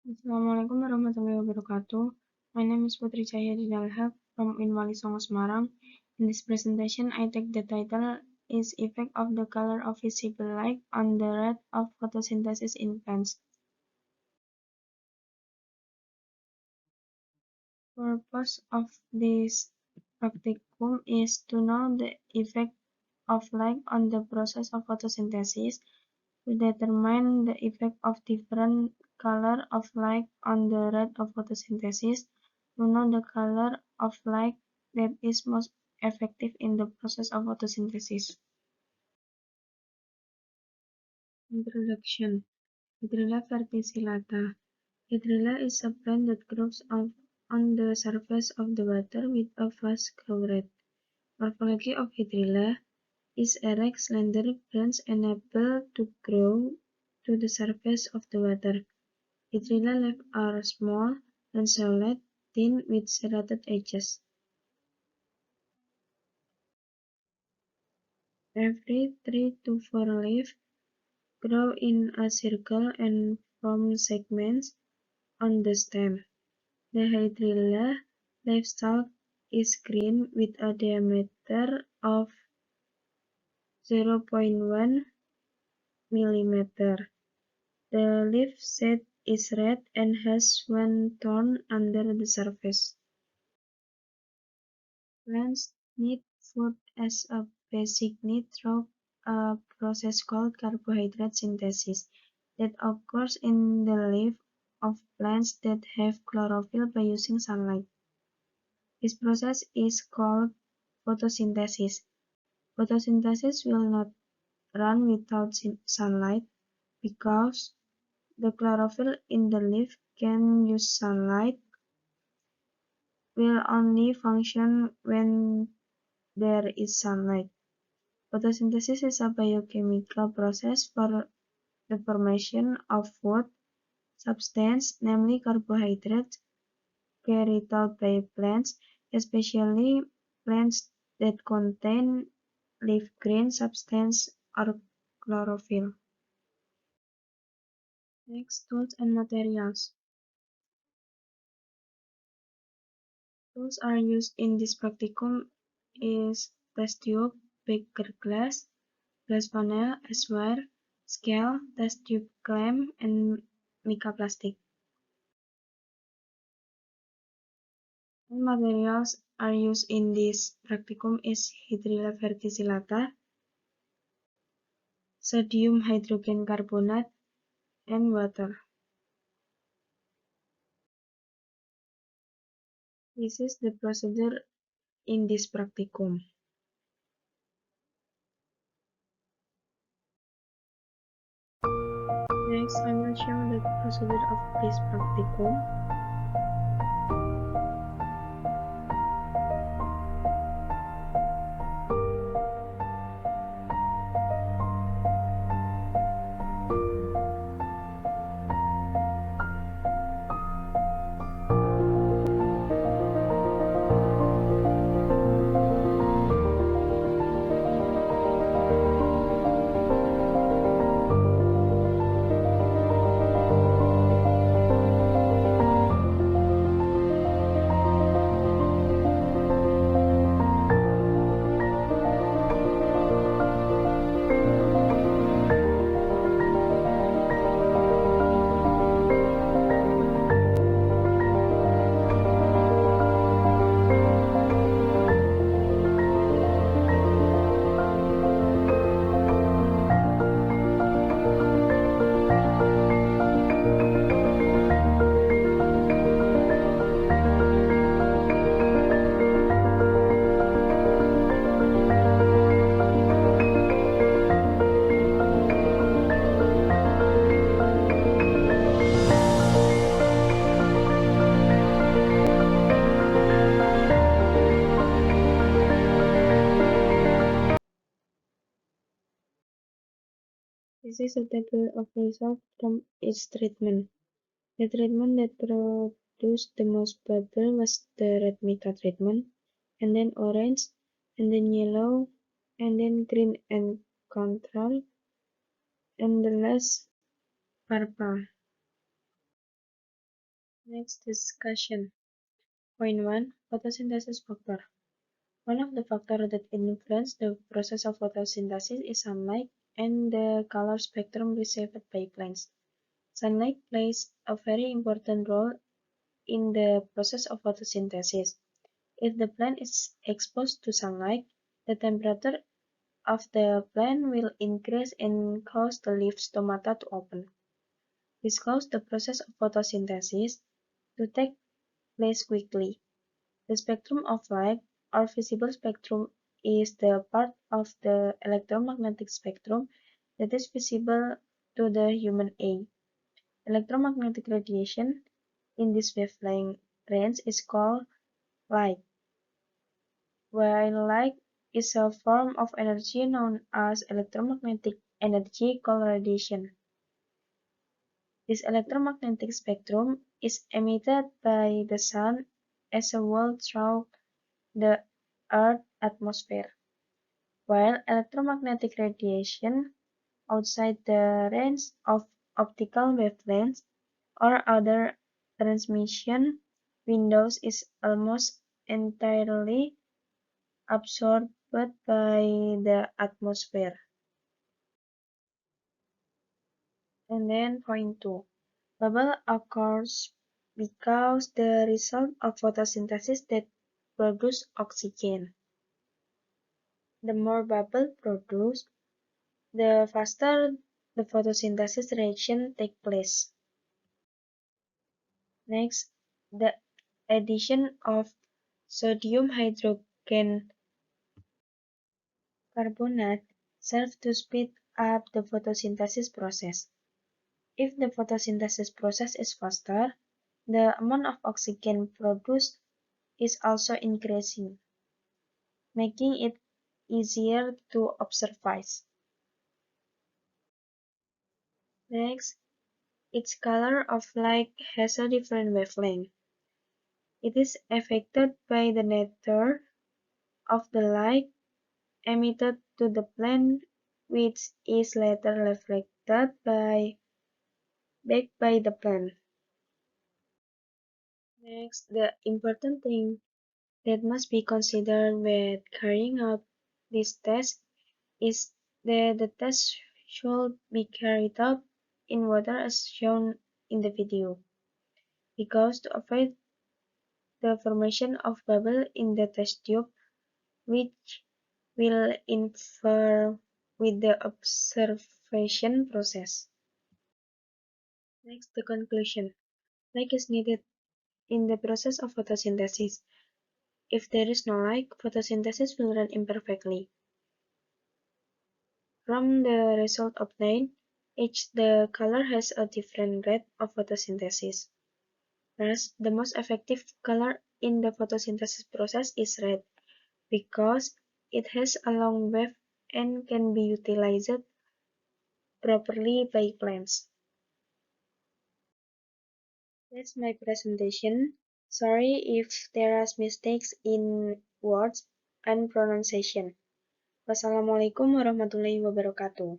Assalamualaikum warahmatullahi wabarakatuh. My name is Putri Cahya Dinalhaq from Inwali Songo Semarang. In this presentation, I take the title is Effect of the Color of Visible Light on the Rate of Photosynthesis in Plants. Purpose of this practicum is to know the effect of light on the process of photosynthesis, to determine the effect of different color of light on the rate of photosynthesis, to know the color of light that is most effective in the process of photosynthesis. Introduction. Hydrilla verticillata. Hydrilla is a plant that grows on the surface of the water with a fast growth rate. Morphology of Hydrilla is erect, slender branches unable to grow to the surface of the water. Hydrilla leaves are small, lanceolate, thin with serrated edges. Every 3 to 4 leaves grow in a circle and form segments on the stem. The Hydrilla leaf stalk is green with a diameter of 0.1 mm. The leaf set is red and has one thorn under the surface. Plants need food as a basic need through a process called carbohydrate synthesis that occurs in the leaf of plants that have chlorophyll by using sunlight. This process is called photosynthesis. Photosynthesis will not run without sunlight because the chlorophyll in the leaf can use sunlight, will only function when there is sunlight. Photosynthesis is a biochemical process for the formation of food substance, namely carbohydrates, carried out by plants, especially plants that contain leaf green substance or chlorophyll. Next, tools and materials. Tools are used in this practicum is test tube, beaker glass funnel, S-wire, scale, test tube clamp, and mica plastic. And materials are used in this practicum is Hydrilla verticillata, sodium hydrogen carbonate, and water. This is the procedure in this practicum. Next, I will show the procedure of this practicum. This is a table of results from each treatment. The treatment that produced the most bubble was the red mica treatment, and then orange, and then yellow, and then green and control, and the last purple. Next discussion. Point 1. Photosynthesis factor. One of the factors that influence the process of photosynthesis is sunlight and the color spectrum received by plants. Sunlight plays a very important role in the process of photosynthesis. If the plant is exposed to sunlight, the temperature of the plant will increase and cause the leaf stomata to open. This causes the process of photosynthesis to take place quickly. The spectrum of light, or visible spectrum, is the part of the electromagnetic spectrum that is visible to the human eye. Electromagnetic radiation in this wavelength range is called light, while light is a form of energy known as electromagnetic energy called radiation. This electromagnetic spectrum is emitted by the sun as a whole through the Earth's atmosphere, while electromagnetic radiation outside the range of optical wavelengths or other transmission windows is almost entirely absorbed by the atmosphere. And then point 2. Bubble occurs because the result of photosynthesis that produce oxygen. The more bubble produced, the faster the photosynthesis reaction takes place. Next, the addition of sodium hydrogen carbonate serves to speed up the photosynthesis process. If the photosynthesis process is faster, the amount of oxygen produced is also increasing, making it easier to observe. Next, its color of light has a different wavelength. It is affected by the nature of the light emitted to the plant, which is later reflected back by the plant. Next, the important thing that must be considered when carrying out this test is that the test should be carried out in water as shown in the video, because to avoid the formation of bubble in the test tube, which will interfere with the observation process. Next, the conclusion. Light is needed in the process of photosynthesis. If there is no light, photosynthesis will run imperfectly. From the result obtained, each the color has a different rate of photosynthesis. Thus, the most effective color in the photosynthesis process is red, because it has a long wave and can be utilized properly by plants. That's my presentation. Sorry if there are mistakes in words and pronunciation. Wassalamualaikum warahmatullahi wabarakatuh.